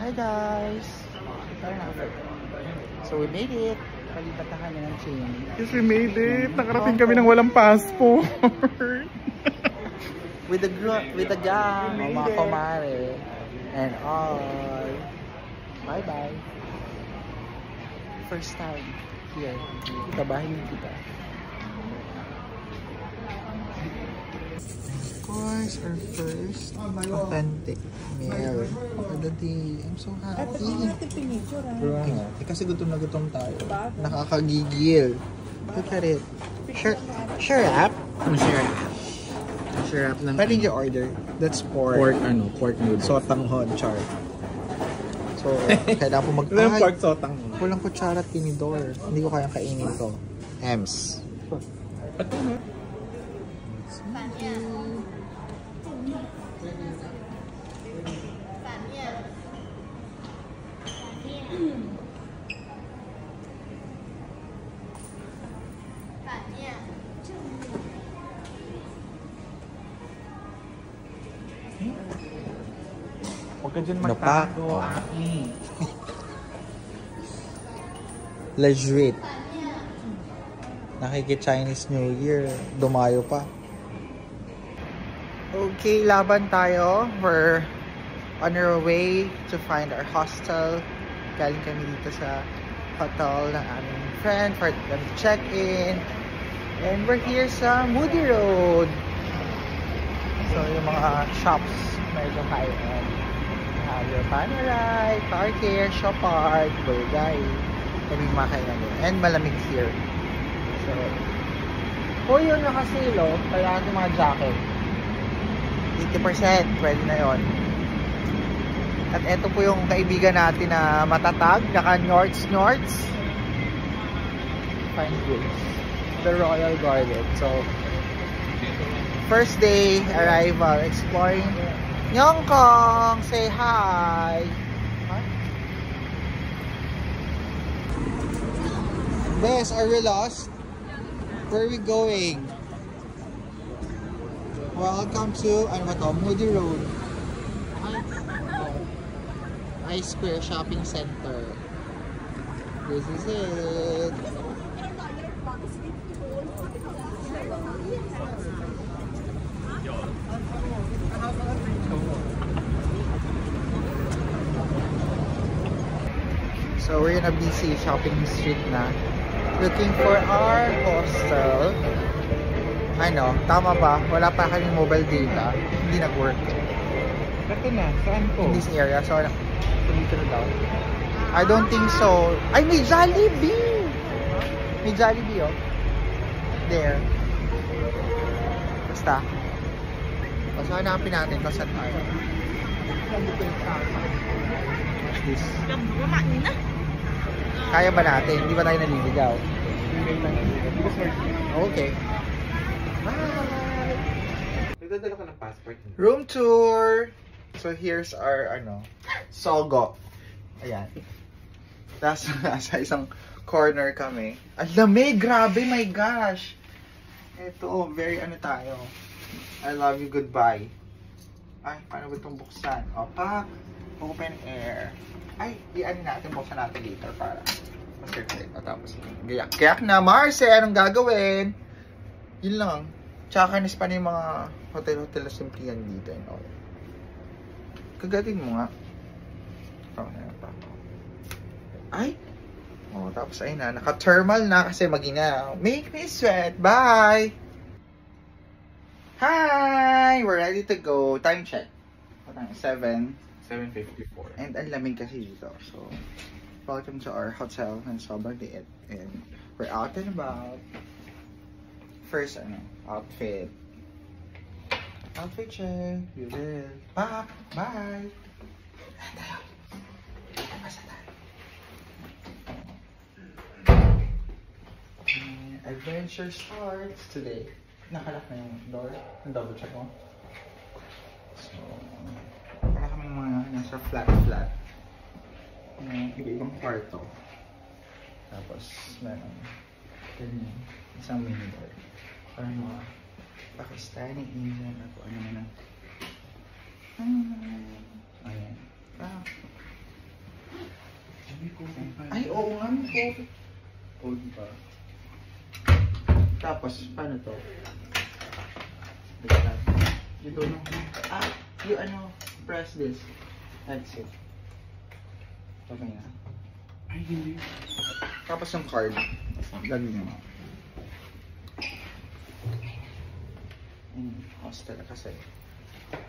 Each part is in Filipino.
Hi guys! So we made it! Palipat na kami ng chain. Yes, we made it! Nakarating kami ng walang passport! with the gang, mga kumare, and all. Bye-bye! First time here. Kabahin kita. Of course, our first authentic meal. I'm so happy. Kasi gutom na gutom tayo. Nakakagigil. Look at it. Sharap? Ano sharap? Sharap ng... What did you order? That's pork. Pork noodles. Sotanghon, char. So, kailangan po Walang pork sotanghon. Walang kutsara at tinidor. Hindi ko kayang kainin to. Ems. Ito na. Huwag ka dyan magtago, Aki. Legit. Nakiki-Chinese New Year. Dumayo pa. Okay, laban tayo. We're on our way to find our hostel. Galing kami dito sa hotel ng aming friend for them to check in. And we're here sa Moody Road. So, yung mga shops medyo high-end. Your Panerai, Car Care, Shopart, Burgay. Kami makainan din. And malamig here. So, yun nakasilo. Kaya yung mga jacket. 80%. Pwede na yun. At eto po yung kaibigan natin na matatag. Naka-Norts. Fine goods. The Royal Garden. So, first day arrival. Exploring Yongkong, say hi. Huh? Bes, are we lost? Where are we going? Welcome to Moody Road. I-Square Shopping Center. This is it. So we're in a busy shopping street na. Looking for our hostel. Ano, tama ba? Wala pa kaming mobile data. Hindi nag-work. Ito na, saan po? In this area. So, dito na daw. I don't think so. Ay, may Jollibee! May Jollibee, oh. There. Basta. So, hanapin natin kung saan tayo. What's this? Kaya ba natin? Hindi ba tayo naliligaw? Okay. Bye! Nagdadala ka ng passport. Room tour! So here's our, Sogo. Ayan. Tapos nasa isang corner kami. Ang lamig! Grabe! My gosh! Ito, very tayo. I love you, goodbye. Ay, paano ba itong buksan? Pak! Open air. Ay, natin, buksan natin later para ma-circulate. Tapos, gayak na. Marce, anong gagawin? Yun lang. Tsaka kanis pa na yung mga hotel na simplihan dito and all. Kagatin mo nga. Ay! Tapos ayun na. Naka-thermal na kasi magina. Make me sweat. Bye! Hi! We're ready to go. Time check. 7:54. And ang lamig kasi dito. So, welcome to our hotel na sobrang liit. And we're out and about. First, outfit. Outfit check. We will. Back. Bye! Tayo. Basta tayo. Adventure starts today. Nakalak na yung door. Yung double check mo. So, wala kaming mga nasa flat. Iba-ibang kwarto. Tapos, meron ganyan. Isang mini door. Para mga Pakistani, Indian, at ano na. Ayan. Ay, oo nga, may coffee. O, diba? Tapos, paano to? You don't know. Ah, you press this. That's it. Okay na. Ay, hindi. Tapos yung card. Lagyan mo. Hostel kasi.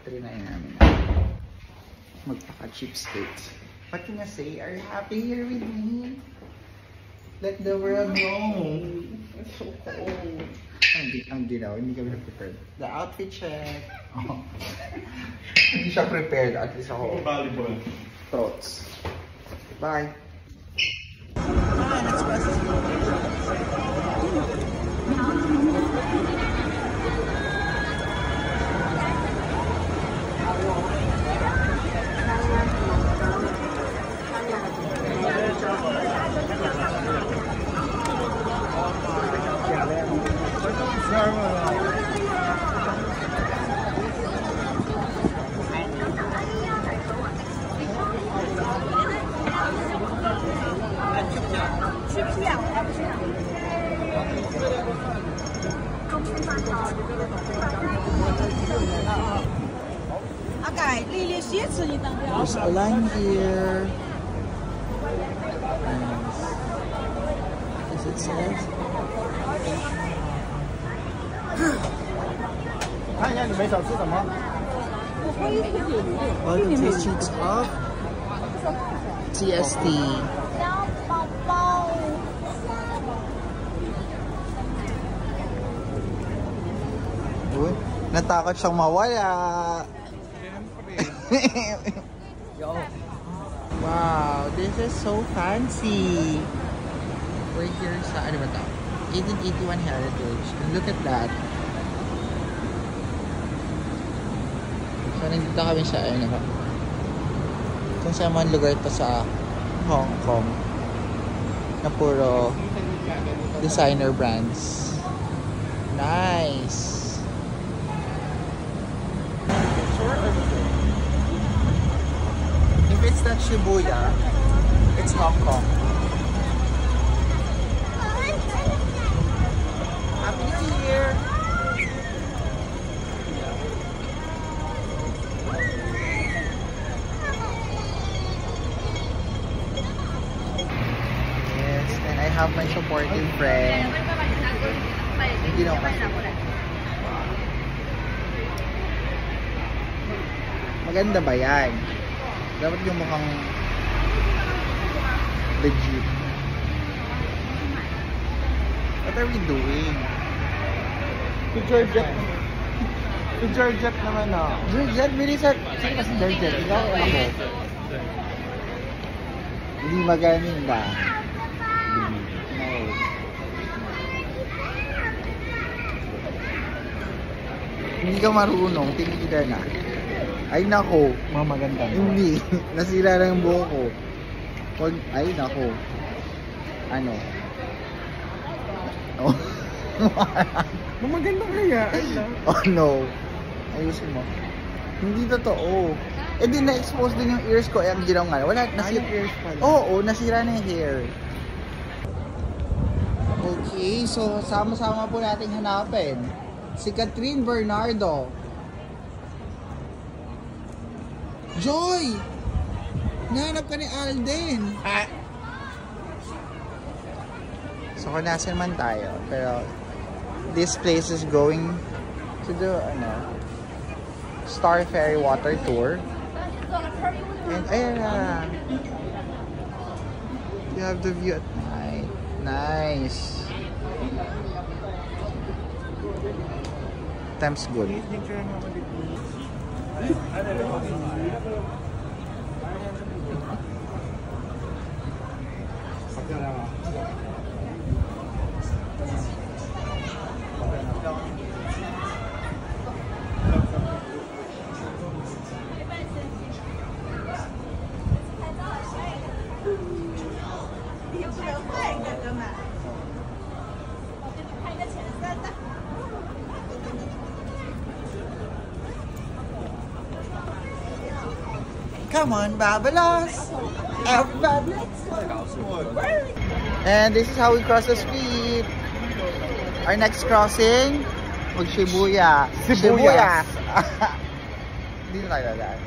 Trinayin namin na. Magpaka-cheapskates. What can I say? Are you happy here with me? Let the world know. It's so cold. Hindi kami na-prepared. The outfit check. Oh. Hindi siya prepared. At least ako. Volleyball. Throats. Bye. There's a line here. Is it safe? All the districts of TST. Natakot siyang mawala. Wow, this is so fancy. We're here sa, ano ba ito? 1881 Heritage. And look at that. So, nandito kami sa, ano, kung saan man lugar ito sa Hong Kong na puro designer brands. Nice. If it's not Shibuya, it's Hong Kong. Happy New Year! Yes, and I have my supportive friend. Hindi na ako. Maganda ba yan? Dapat yung mukhang legit. What are we doing? Si Georgette. Si Georgette naman ah. Georgette? Bilisan. Saan kasi Georgette? Ikaw o ako? Hindi magaling ba? No. Hindi ka marunong. Tinigil na. Ay nako. Maganda. Hindi. Nasira na yung buhok ko. Ay nako. Ano? Oh. Maganda kaya. Ay lang. Oh no. Ayusin mo. Hindi totoo. Eh di na-expose din yung ears ko. Eh ang ginawa nga. Wala. Nasira. Ears pala. Oo. Nasira na yung hair. Okay. So sama-sama po natin hanapin si Catherine Bernardo. Joy! Nahanap ka ni Alden! So kung nasan man tayo, pero this place is going to the Star Ferry Water Tour. And ayan na! You have the view at night. Nice! Time's good. Come on, Babalos! Everybody, let's go! And this is how we cross the street. Our next crossing, Shibuya. Sibuyas. Dito tayo dadaan.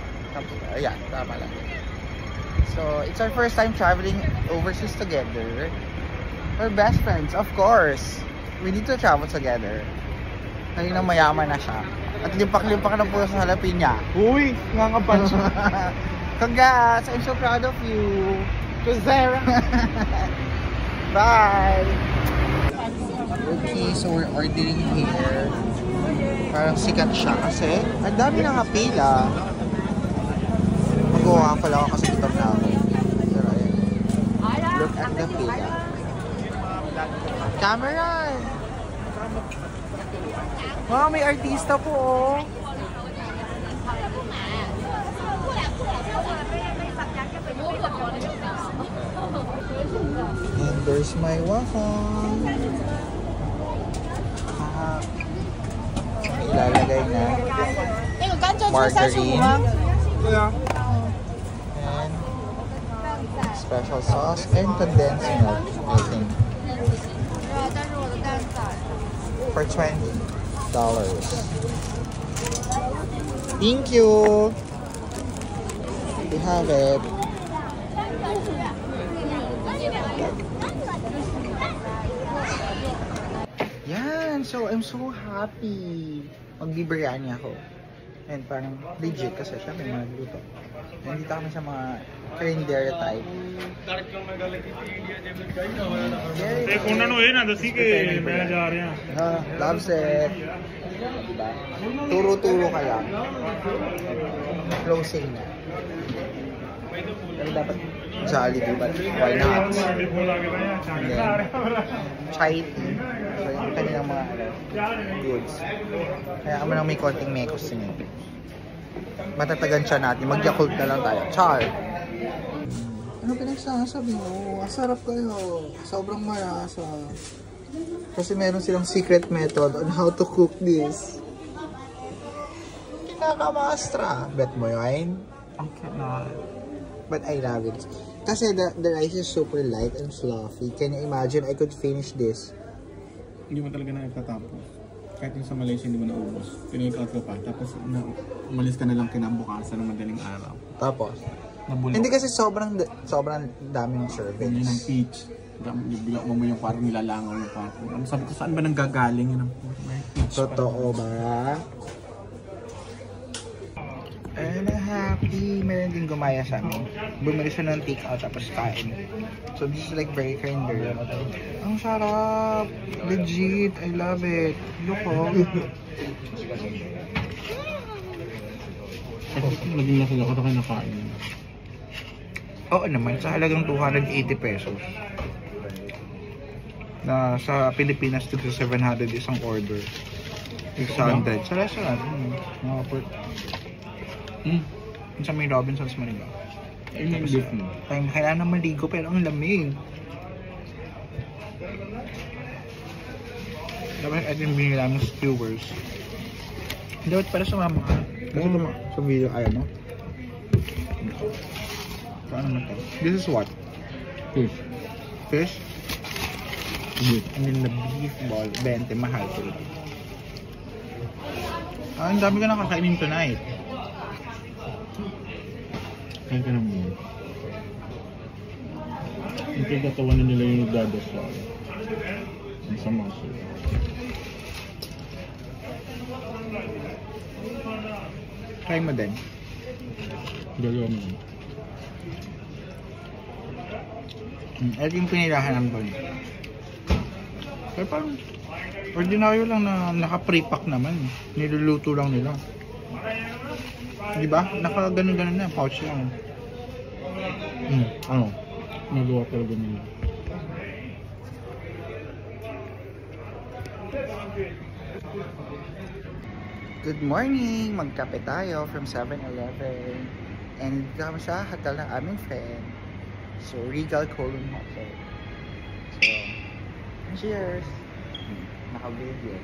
Ayan, tama lang. So, it's our first time traveling overseas together. We're best friends, of course. We need to travel together. Kanina mayaman na siya. At limpak-limpak na po sa halapin niya. Uy, nangapan siya. Congrats! I'm so proud of you. Kuzera! Bye! Okay, so we're ordering here. Parang sikat siya kasi ang dami nakapila. Mag-uwa pala ako kasi stop na ako. Pero ayun. Look at the pila. Cameron! Wow, may artista po oh. And there's my waffle. Ilalagay na margarine and special sauce and condensed milk, I think, for $20. Thank you. We have it. Yan, so I'm so happy. Magbibiryani ako. And parang legit kasi siya may mga luto. Nandito kami sa mga reindeer type. ਉਹਨਾਂ ਨੂੰ ਇਹ ਨਾ ਦੱਸੀ ਕਿ ਮੈਂ ਜਾ ਰਿਹਾ Loves it. Turo-turo ka lang. Closing na. Pero dapat Jollibee, but why not? And then, chai tea. So, yung kanilang mga goods. Kaya kami lang may konting mekos din yun. Matatagan siya natin. Mag-Yakult na lang tayo. Char! Ano pinagsasabi mo? Masarap kayo. Sobrang marasa. Kasi meron silang secret method on how to cook this. Kinakamastra. Bet mo yun? I cannot. But I love it. Kasi the rice is super light and fluffy. Can you imagine? I could finish this. Hindi mo talaga na itatapos. Kahit yung sa Malaysia hindi mo naubos. Pinag-out ka pa. Tapos umalis ka na lang kinabukasan ng madaling araw. Tapos? Nabulok. Hindi kasi sobrang daming servings. Yun ang peach. Bigla mo yung parang nilalangaw yung parang. Sabi ko, saan ba nanggagaling yun ang peach? Totoo ba? And happy. Meron din gumaya sa amin. Bumili siya ng take-out tapos kain. So this is like very kinder. Ang sarap. Legit. I love it. Look oh. Naging lasal ako na kayo nakain. Oo naman. Sa halagang 280 pesos. Na sa Pilipinas dito 700 isang order. 600. Sa restaurant. Sa may Robinsons Manila. Ayun yung beef mo. Kailangan na maligo pero ang lamig. Dapat ito yung binila ng skewers. Dapat para sumama ka. Kasi sa video, ayaw mo. Paano naman ito? This is what? Fish. Fish? Beef. And then the beef ball, 20, mahal ko. Ang dami ka nakakainin tonight. Kain ka naman. Yung pinagatawan na nila yung nagdadasal. Ang sama siya. Try mo din. Gagawa mo. Ito yung pinilahan ng ball. Kaya parang ordinaryo lang na naka-pre-pack naman. Niluluto lang nila. Diba? Naka-ganun-ganun na. Pouch lang. Ano? Nagawa talaga nila. Good morning! Magkape tayo from 7-Eleven. And kami sa hotel ng aming friend. So, Regal Kowloon Hotel. So, cheers! Naka-video.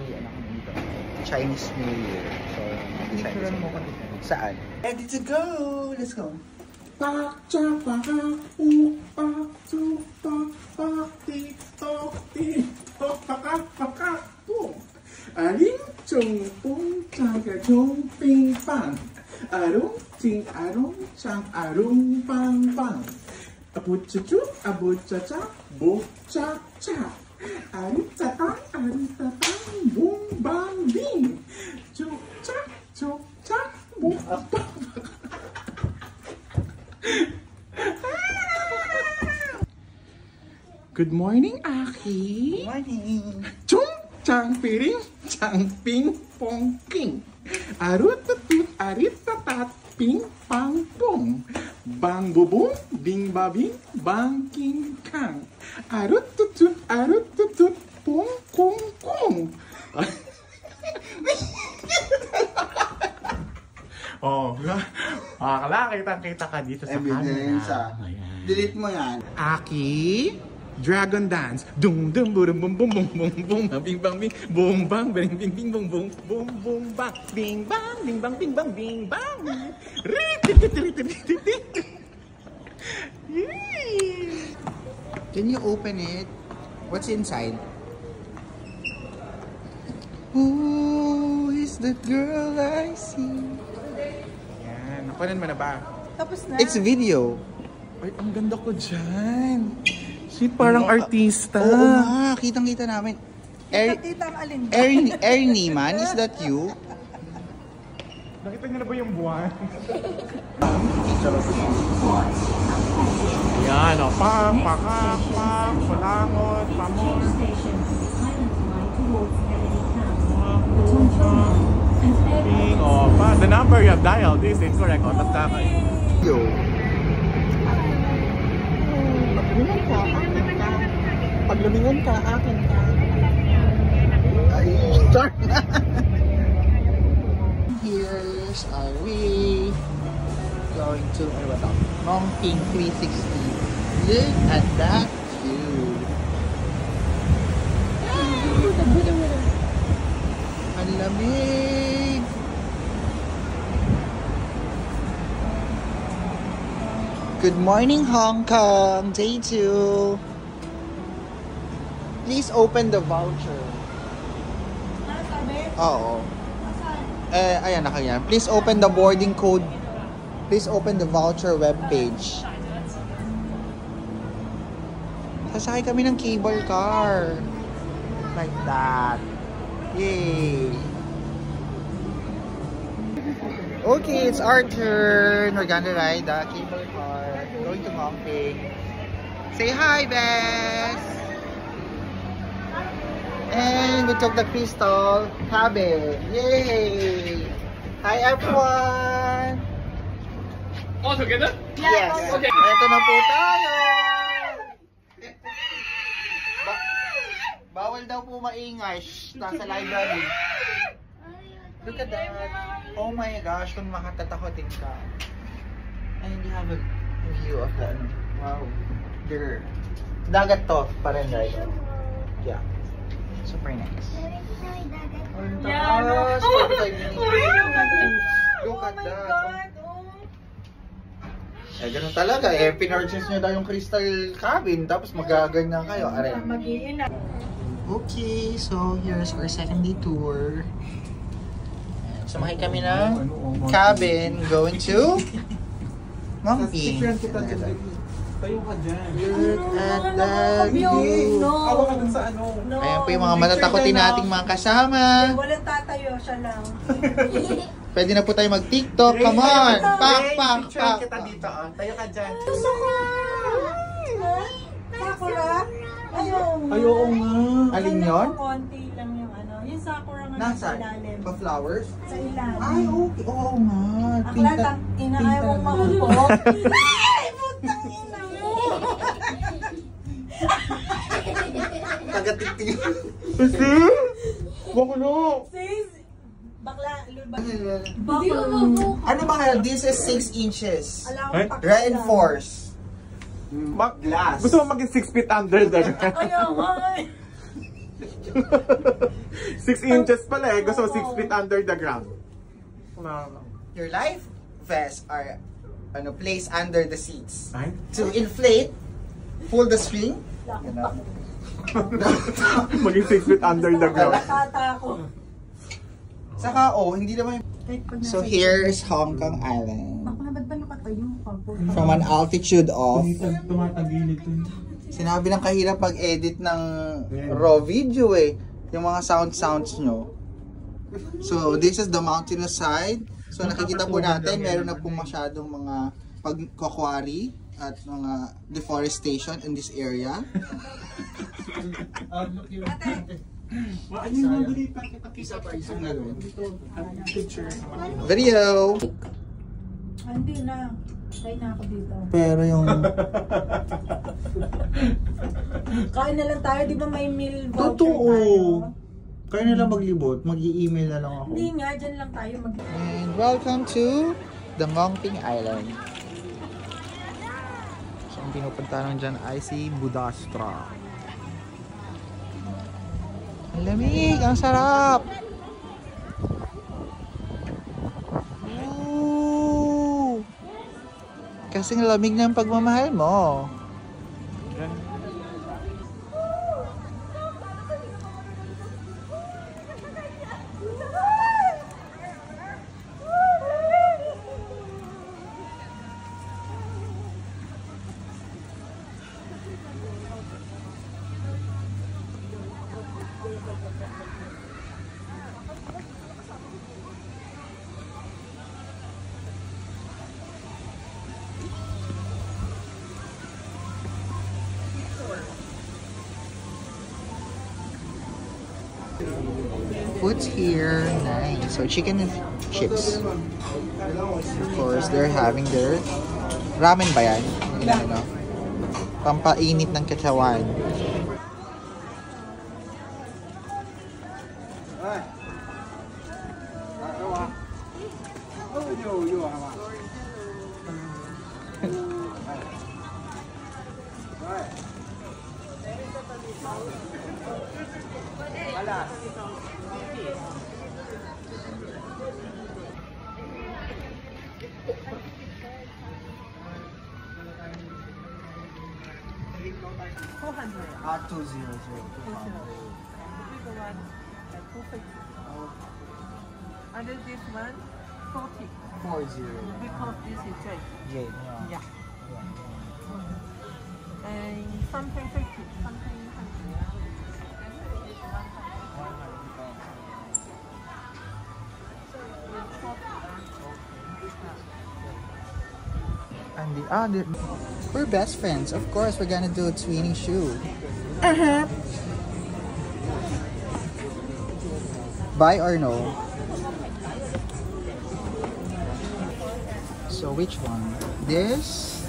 may ano kami dito. Chinese New Year. So, Chinese mo kami. Saan? Ready to go! Let's go! Pak cha pa ha u pak chu pak pak ti tok ti tok pak pu. Aling chung pung chang ga chung ping pang. Arung ting arung chang arung pang pang. Abu cha chu abu cha cha bu cha cha. Ari ta bum bang bing. Chu cha bum bang. Good morning, Aki. Good morning! Chung chang piring chang ping pong king. Arut tutut arit tatat ping pang pong. Bang bubung bing babing bang king kang. Arut tutut pong kong kong. Oh, makakala, kita ka dito sa camera. Delete mo yan. Aki, Dragon Dance. Dum dum bum bum bum bum bum bum bing bang bing bum bang bing bing bing bum bum bum bum bang bing bang bing bang bing bang bing bang. Can you open it? What's inside? Who is the girl I see? Yan, nakunan mo na ba? Tapos na. It's video. Ay, ang ganda ko dyan. Si parang artista. Oo nga, kitang-kita namin. Titang alin ba? Ernie man, is that you? Nakita niyo na ba yung buwan? Yan, o. Pak, palangot, pamor. Ping, o. The number you have dialed is incorrect. O, tanda kayo. Yo. Paglumingon ka, akin ka. Ay, start na. Here's are we going to, ano ba ito? Mongping 360. Look at that view. Ang lamig. Good morning, Hong Kong. Day 2. Please open the voucher. Oo. Ayan, nakayan. Please open the boarding code. Please open the voucher webpage. Sasakay kami ng cable car. Like that. Yay! Okay, it's our turn. We're gonna ride the cable car. Going to Mongping. Say hi, Bess! And we took the crystal cabin. Yay! Hi, everyone! All together? Yes. Okay. Ito na po tayo. Bawal daw po maingay. Shh, nasa library. Look at that. Oh my gosh, kung makatatakotin ka. And you have a view of that. Wow. There. Dagat to pa rin, right? Yeah. Super nice. Yeah, no. Look at that. Eh, ganun talaga. Eh, pinurchase nyo daw yung crystal cabin, tapos magaganyan kayo. Aray. Mag-iina. Okay, so here's our second day tour. Sumakay kami ng cabin going to Mongping. Tayo ka dyan. Look at that view. Awa ka dun sa ano. Ayan po yung mga matatakotin nating mga kasama. Walang tatayo, siya lang. Pwede na po tayo mag-TikTok. Come on! Pak, pak, pak. kita dito. Tayo ka dyan. Sakura? Ayaw. Ayaw nga. Alin yun? Konti lang yung ano. Yung sakura nga nasa Nasaan? ilalim. Pa-flowers? Sa ilalim. Ay, okay. Oo nga. Akla, inaayaw mong makupok. Ay, putang ina mo. Taga-tiktik. Kasi? Baklo. Sis, bakla, lubak. Ano ba kaya? This is 6 inches. Alam Ay? ko Reinforced. Glass. Gusto mo maging 6 feet under the ground? Ayaw, ay. 6 inches pala eh. So 6 feet under the ground. Your life vests are placed under the seats. Ay? To inflate, pull the string. You know. Maging 6 feet under the ground. Nakatakot. Saka, hindi naman. So here's Hong Kong Island. Bakla, ba't ba nakatayo ka? From an altitude of... Tumatagilid ito. Sinabi ng kahirap pag-edit ng raw video eh. Yung mga sounds nyo. So this is the mountainous side. So nakikita po natin, meron na po masyadong mga pagkukwari at mga deforestation in this area. Video! Hindi na. Kain na ako dito. Pero yung... Kain na lang tayo, di ba may meal voucher tayo? Totoo! Kaya na lang maglibot, mag-i-email na lang ako. Hindi nga, dyan lang tayo mag... And welcome to the Ngongping Island. So ang pinupunta lang dyan ay si Budastra. Ang lamig! Ang sarap! Ooh! Kasing lamig ng pagmamahal mo. Food's here, nice. So chicken and chips. Of course, they're having their ramen ba yan? Ano? Pampainit ng katawan. And then this one, 40. 40. Because this is J. Jade. Yeah. And something 50, something 100. And we're best friends. Of course, we're gonna do a twinning shoe. Buy or no? So which one? This?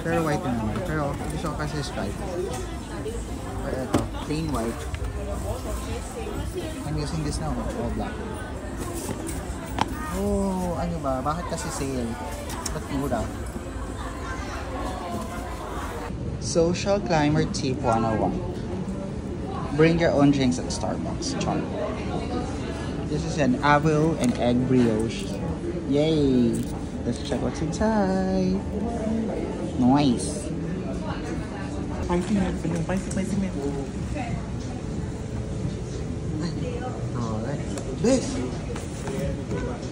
Pero white na naman. Pero gusto ko kasi stripe. Or ito, plain white. I'm using this now, all black. Oh, ano ba? Bakit kasi sale? Ba't mura? Social Climber Tip 101. Bring your own drinks at Starbucks. Char. This is an avocado and egg brioche. Yay! Let's check what's inside. Nice. Spicy milk. Alright. This!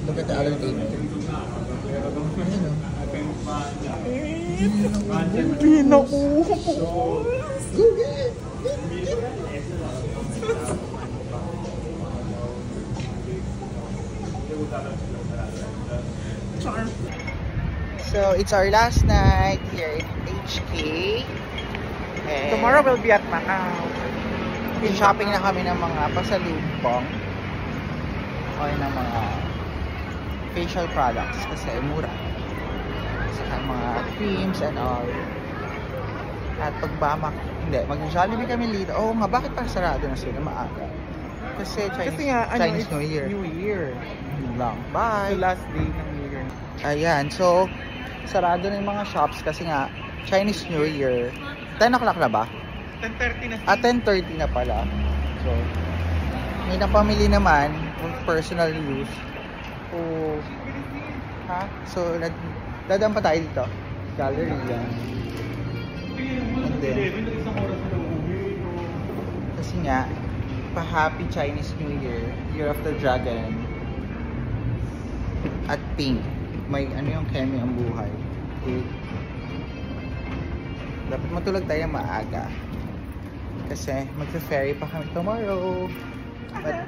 Look at the other table. So it's our last night here in HK. And Tomorrow we'll be at Macau. shopping na kami ng mga pasalubong o ng mga facial products kasi mura. Saka mga creams and all. At pagbamak, mag-Jollibee kami dito. Oo nga, bakit pa sarado na sila maaga? Kasi Chinese New Year. New Year. Yun lang. Bye! The last day ng New Year. Ayan, so sarado na yung mga shops kasi nga Chinese New Year. 10 o'clock na ba? 10:30 na. 10:30 na pala. So, may napamili naman for personal use. So, dadaan pa tayo dito. Gallery yan. And then, kasi nga, pa-Happy Chinese New Year, Year of the Dragon, at pink. May ano yung Kemi ang buhay. Okay. Dapat matulog tayo maaga. Kasi magsa-ferry pa kami tomorrow. But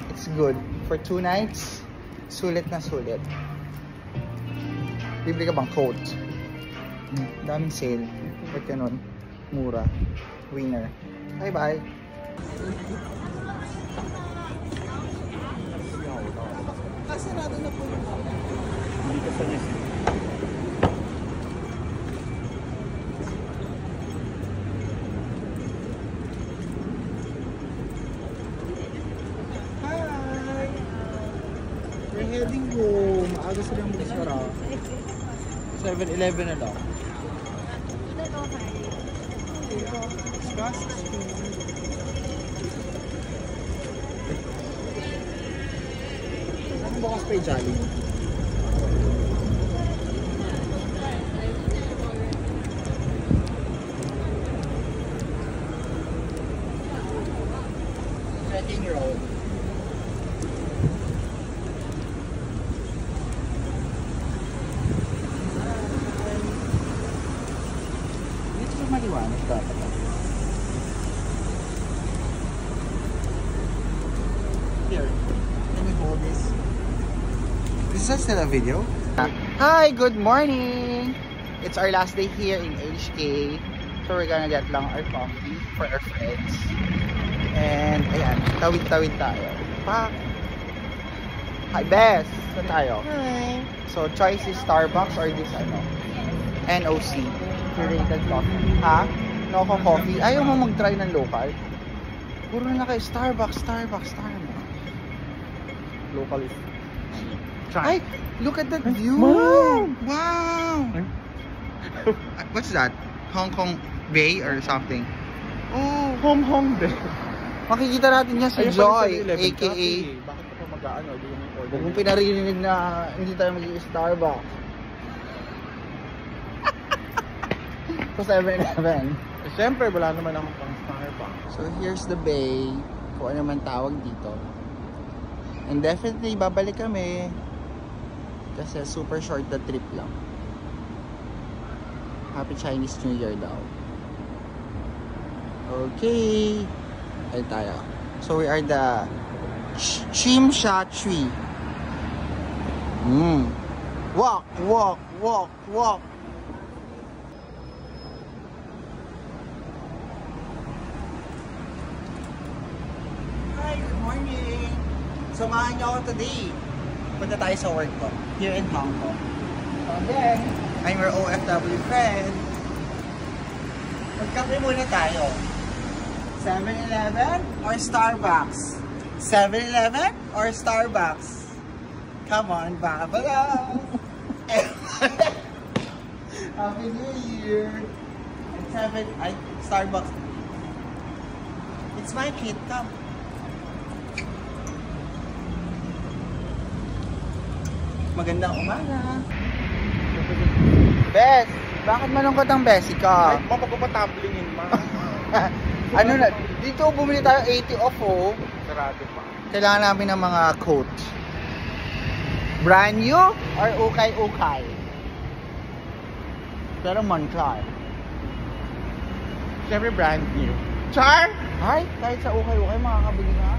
it's good. For 2 nights, sulit na sulit. Bibili ka bang coat? Daming sale. Ba't ganun? Mura. Winner. Bye-bye. Sarado na po yung Hindi ka salis. Hi! We're heading home. Maaga silang magsara. 7-Eleven na lang. Saan bukas pa yung Jolly? Trekking road. Dito sa maliwanag dapat. Here, let me hold this. Is that still a video? Hi, good morning! It's our last day here in HK. So we're gonna get lang our coffee for our friends. And ayan, tawid-tawid tayo. Pa! Hi, Bess! Saan tayo? Hi. So choice is Starbucks or this ano? NOC. Curated coffee. Ha? Noco coffee. Ayaw mo mag-try ng local? Puro na kayo Starbucks. Local is Try. ay, look at that view! Mom! Wow! What's that? Hong Kong Bay or something? Oh! Home day. Makikita natin yan si Ayun pala Joy, sa 11 aka Bakit ka pa mag-aano? Di yung order. huwag mong pinarinig na hindi tayo mag-i-Starbucks. So 7-Eleven. Siyempre, wala naman akong pang Starbucks. So here's the bay, kung ano man tawag dito. And definitely babalik kami kasi super short the trip lang. Happy Chinese New Year daw. Okay. Ay tayo. So we are the Chim Sha Tree. Walk. Hi, good morning. Samahan niyo ako today. Punta tayo sa work ko here in Hong Kong. And then, I'm your OFW friend. Magkape muna tayo. 7-Eleven or Starbucks? 7-Eleven or Starbucks? Come on, Babala! Happy New Year! And Starbucks. It's my treat, come. Magandang umaga. Bes, bakit malungkot ang Bessie ka? Ay, mapagpapatamblingin ma. Ano na, dito bumili tayo 80 off oh. Sarado pa. Kailangan namin ng mga coat. Brand new or ukay-ukay? Pero Monclar. Siyempre brand new. Char! Ay, kahit sa ukay-ukay makakabili nga.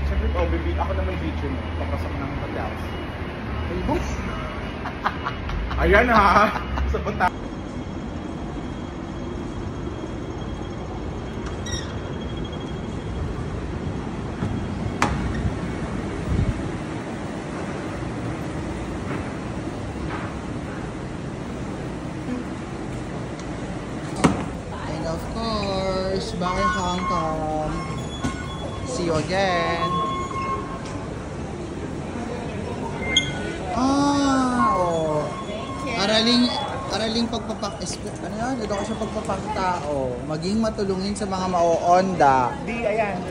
Siyempre, bibili ako naman video mo. Papasok ng hotels. Ay, boom! Ayan ha! Sa punta. And of course, bye Hong Kong. See you again. Aralin ano yan? Edukasyon pagpapakatao. Maging matulungin sa mga mao-onda. Di, ayan.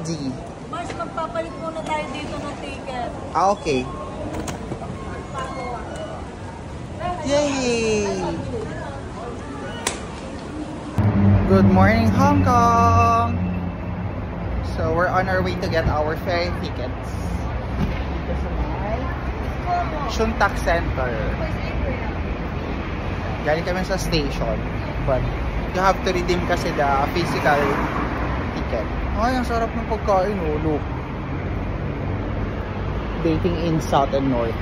D. Mas magpapalit muna tayo dito ng ticket. Ah, okay. Yay! Good morning, Hong Kong! So, we're on our way to get our ferry tickets. Dito sa may Shuntak Center. Galing kami sa station. But, you have to redeem kasi the physical ticket. Ay, ang sarap ng pagkain, oh. Look. Dating in South and North.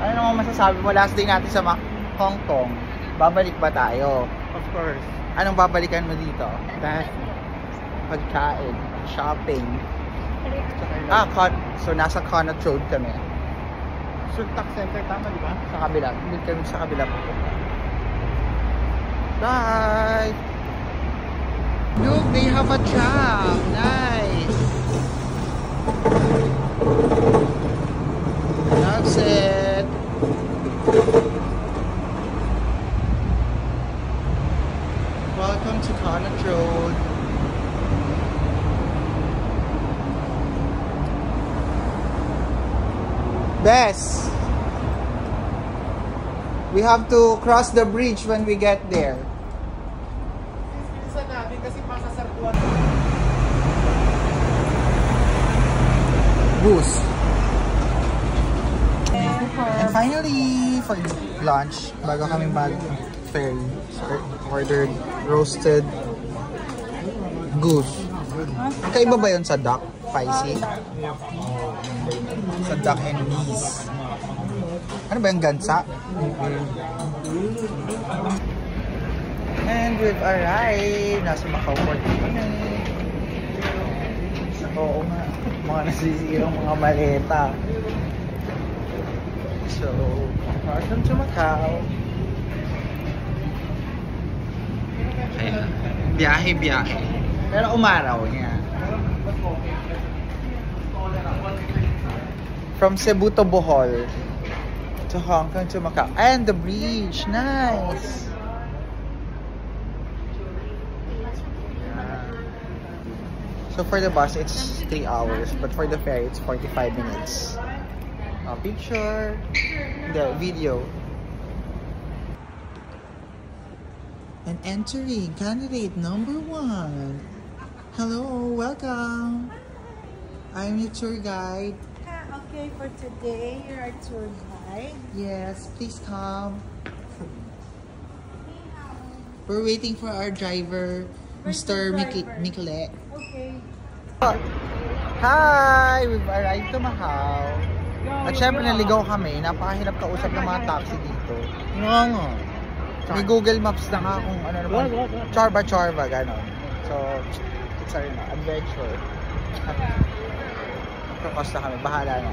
Ano naman masasabi mo? Last day natin sa Hong Kong. Babalik ba tayo? Of course. Anong babalikan mo dito? Pagkain. Shopping. So nasa Connaught Road kami. Shuntak Center, tama di ba? Sa kabila. Hindi kami sa kabila po. Bye! Look, they have a tram. Nice! That's it. Welcome to Connaught Road. Bess, we have to cross the bridge when we get there. Isa natin kasi pasasartuan. Boost. And finally, for lunch, bago kami mag-ferry, ordered roasted goose. Kaiba ba yun sa duck? Spicy? Sa duck and peas. Ano ba yung gansa? And we've arrived. Nasa Macau Port kami. Oo nga. Mga nasisirang mga maleta. So, welcome to Macau. Ayan. Biyahe-biyahe. Pero umaraw niya. From Cebu to Bohol to Hong Kong to Macau. And the bridge. Nice! So for the bus, it's 3 hours. But for the ferry, it's 45 minutes. Picture. The video. And entering candidate number 1. Hello, welcome. I'm your tour guide. Okay, for today, you're our tour guide. Yes, please come. We're waiting for our driver, Mr. Mikle. Okay. Hi! We've arrived to Macau. At syempre naligaw kami. Napakahirap kausap ng mga taxi dito. Nga. May Google Maps na nga kung ano naman. Chorba, gano'n. So, it's our adventure. Kakos na kami. Bahala na.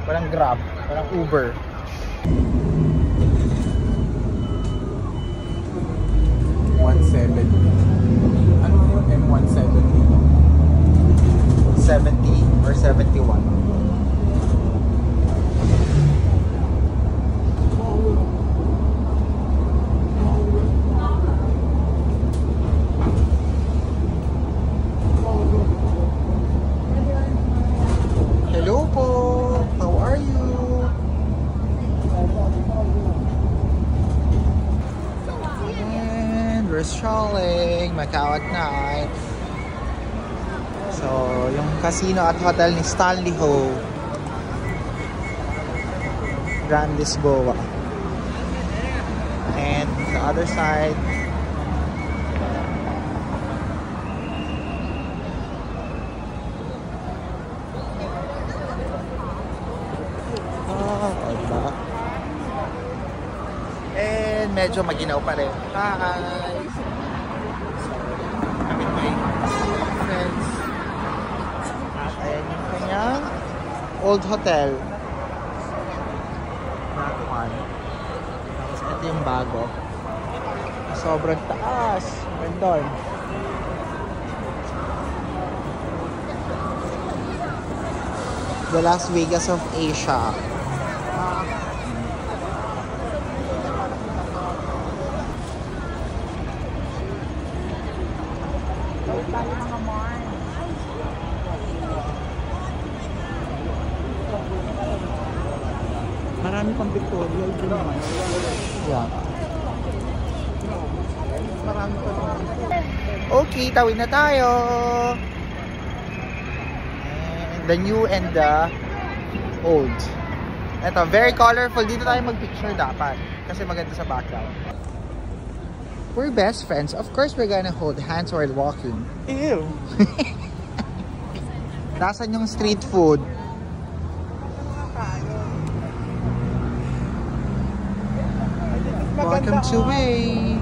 Walang Grab. Walang Uber. Ano yung M170? 70 or 71. Hello po. How are you? And we're strolling Macau at night. So, yung casino at hotel ni Stanley Ho. Grand Lisboa. And the other side, and medyo maginaw pa rin. Hi! So, kami may friends. Ayan yung kanyang old hotel. That one. Tapos ito yung bago. Sobrang taas. Doon. The Las Vegas of Asia. Marami pang Victoria. Yun naman. Yeah. Marami pa naman. Okay, tawid na tayo. And the new and the old. Ito, very colorful. Dito tayo mag-picture dapat. Kasi maganda sa background. We're best friends. Of course, we're gonna hold hands while walking. Ew. Nasaan yung street food? Welcome to Wayne.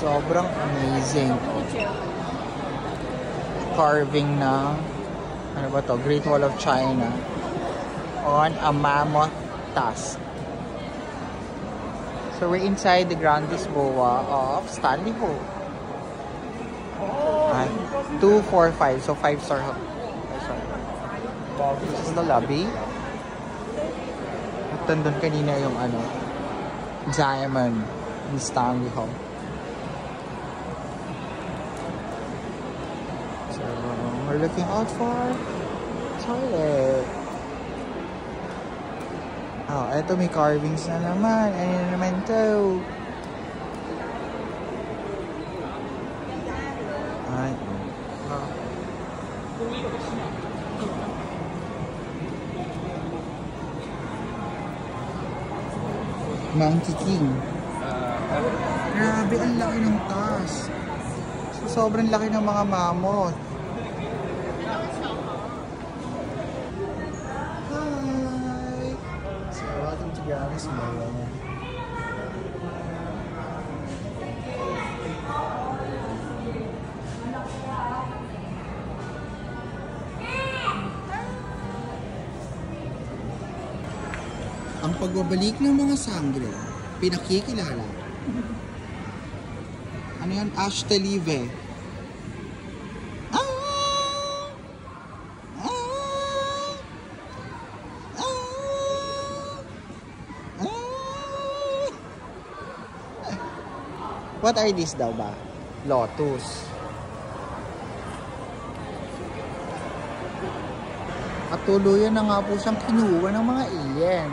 Sobrang amazing. Carving na, ano ba to? Great Wall of China on a mammoth tusk. So we're inside the Grand Lisboa of Stanley Ho. 245, so 5-star. This is the lobby. At doon kanina yung ano, diamond ni Stanley Ho. We're looking out for toilet. Oh, eto may carvings na naman. Ano naman to? Ay. Oh. Monkey King. Grabe, ang laki ng taas. Sobrang laki ng mga mammoth. Grabe, small. Ang pagbabalik ng mga sangre, pinakikilala. Ano yan? Ashtalive. What are these daw ba? Lotus. At tuluyan na nga po siyang kinuha ng mga alien.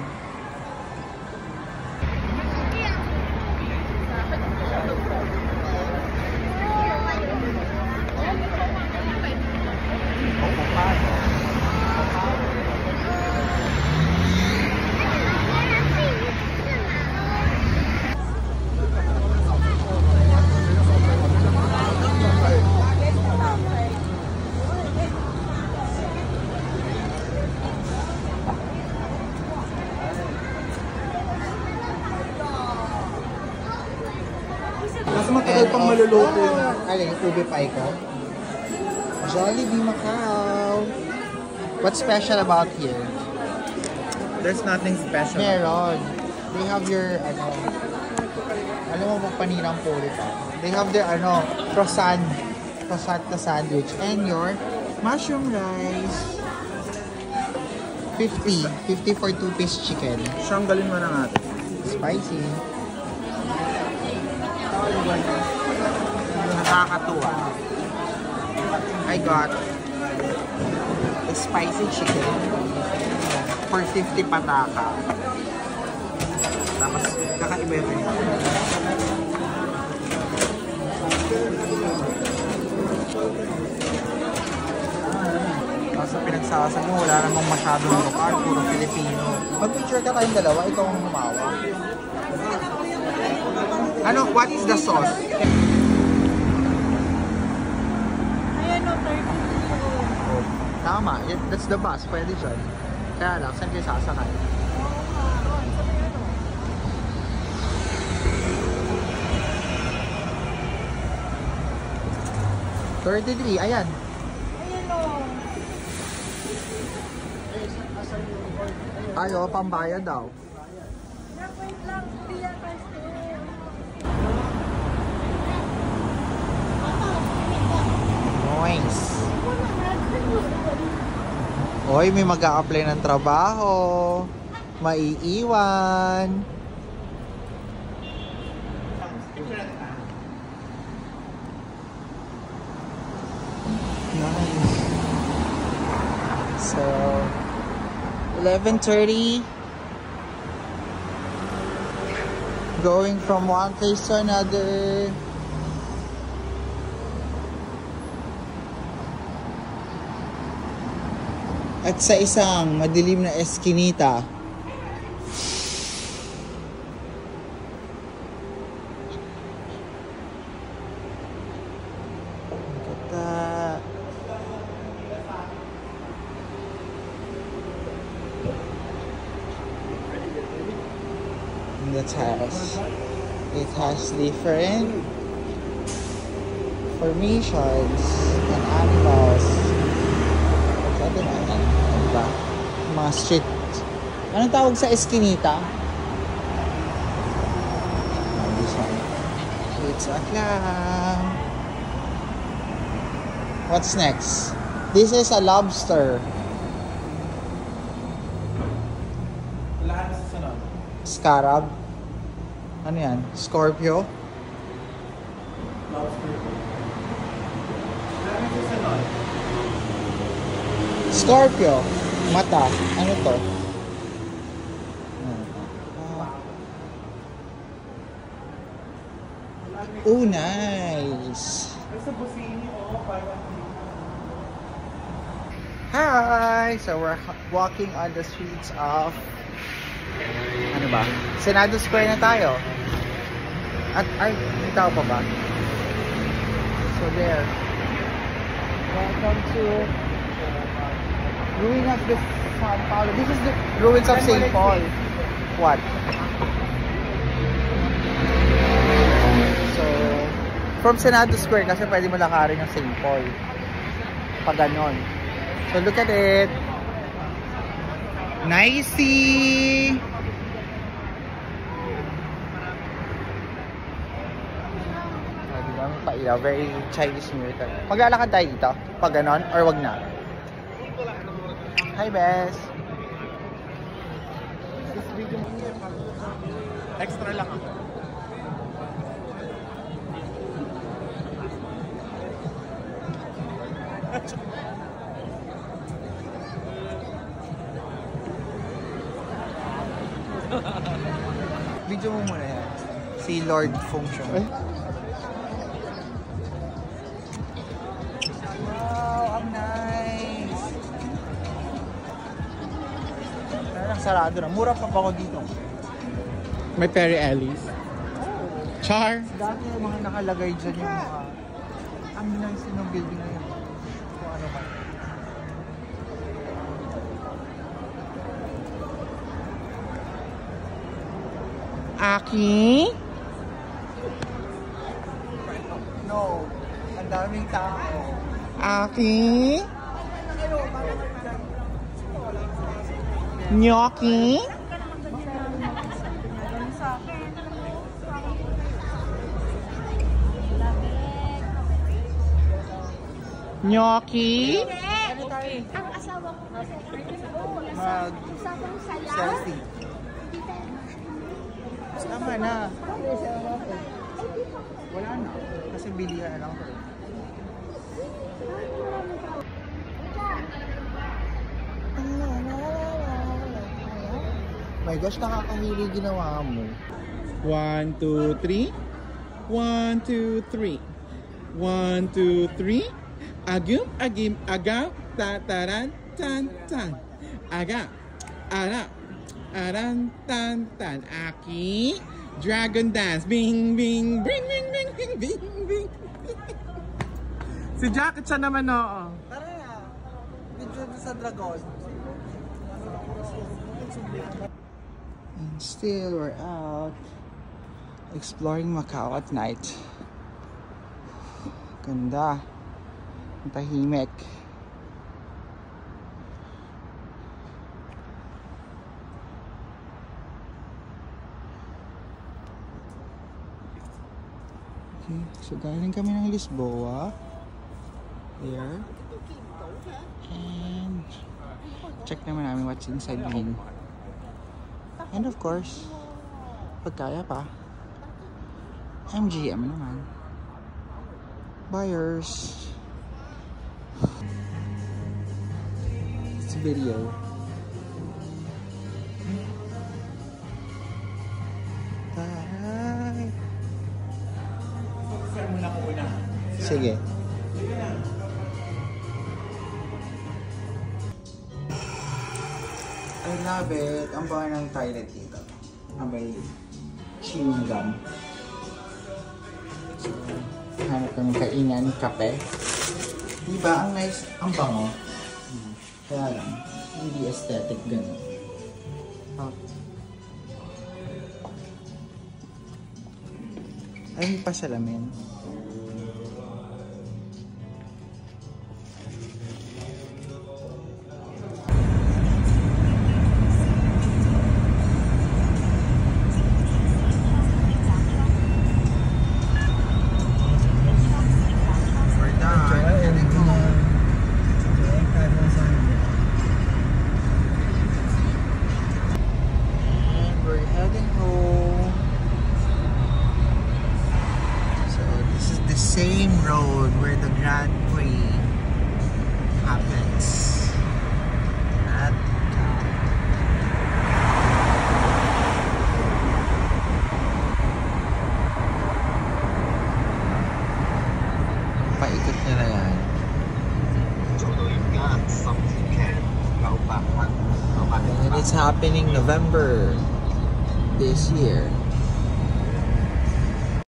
Kasi matagal pang maluluto. Alin, ube pie ko? Jollibee Macau. What's special about here? There's nothing special. Meron. They have your, alam mo ba panirang puri pa? They have their, croissant na sandwich. And your mushroom rice. 50 for 2-piece chicken. Siyanggalin mo na natin. Spicy. Nakakatuwa. I got a spicy chicken for 50 pataka. Tapos kakaiba yun. Tapos pinagsasabi mo, wala namang masyadong lokal, puro Filipino. Mag-picture ka tayong dalawa, ikaw ang humawa. Ano, what is the sauce? Ayan o, 30. Tama, that's the bus, pwede dyan. Kaya lang, saan kayo sasakay? Ito 33, ayan. Ayun o. Ayo, pambayad daw. Wait lang. Kuya, kasi. Nice. Oy, may mag-a-apply ng trabaho. Maiiwan. Nice. So, 11:30. Going from one place to another. At sa isang madilim na eskinita. Kata. And it has different formations and animals. Ito na, ano ba? Mga street. Anong tawag sa eskinita? This one. It's a clam. What's next? This is a lobster. Lahat sa sunod. Scarab. Ano yan? Scorpio? Lobster. Lahat sa sunod. Scorpio. Mata. Ano to? Oh, nice. Sa busini, Hi! So we're walking on the streets of ano ba? Senado Square na tayo. At ay, may tao pa ba? So there. Welcome to ruins of the San Paulo. This is the ruins of St. Paul. What? So, from Senado Square kasi pwede mo lakarin yung St. Paul. Pag ganon. So, look at it. Nicey! Pailaw, very Chinese New Year. Maglalakad tayo dito? Pag ganon? Or wag na? Hi, Bes! extra lang ako. Video mo muna yan. Si Lord Function. Wow, ang nice! Parang sarado na. Mura pa ba ako dito? May Perry Ellis. Char! Dati yung mga nakalagay dyan yung mga... Ang nice ng building na yun. Kung ano ba. Aki? No. Ang daming tao. Aki? Gnocchi? Gnocchi? Ang asawa ko kasi Mag-selfie. Tama na. Wala na. Kasi bilihan na lang. My gosh, nakakahilig ginawa mo. 1, 2, 3. 1, 2, 3. 1, 2, 3. Agum, agim, agaw, tataran, tan, tan. Aga, ara, aran, tan, tan. Aki, dragon dance. Bing, bing, bing, bing, bing, bing, bing, bing. Si Jacket siya naman, oo. Tara na. Video sa dragon. And still, we're out exploring Macau at night. Ganda. Ang tahimik. Okay, so galing kami ng Lisboa. There. And check naman namin what's inside Green. And of course, pag kaya pa, MGM naman. Buyers. It's a video. Taray. Sige. I love it. Ang bango ng toilet dito. May chewing gum. So, hanap kami kainan, kape. Diba? Ang nice, ang bango. Kaya lang, hindi aesthetic ganun. Oh. Ay, pa salamin. Same road where the Grand Prix happens. At paikot nila yan. And it's happening November this year.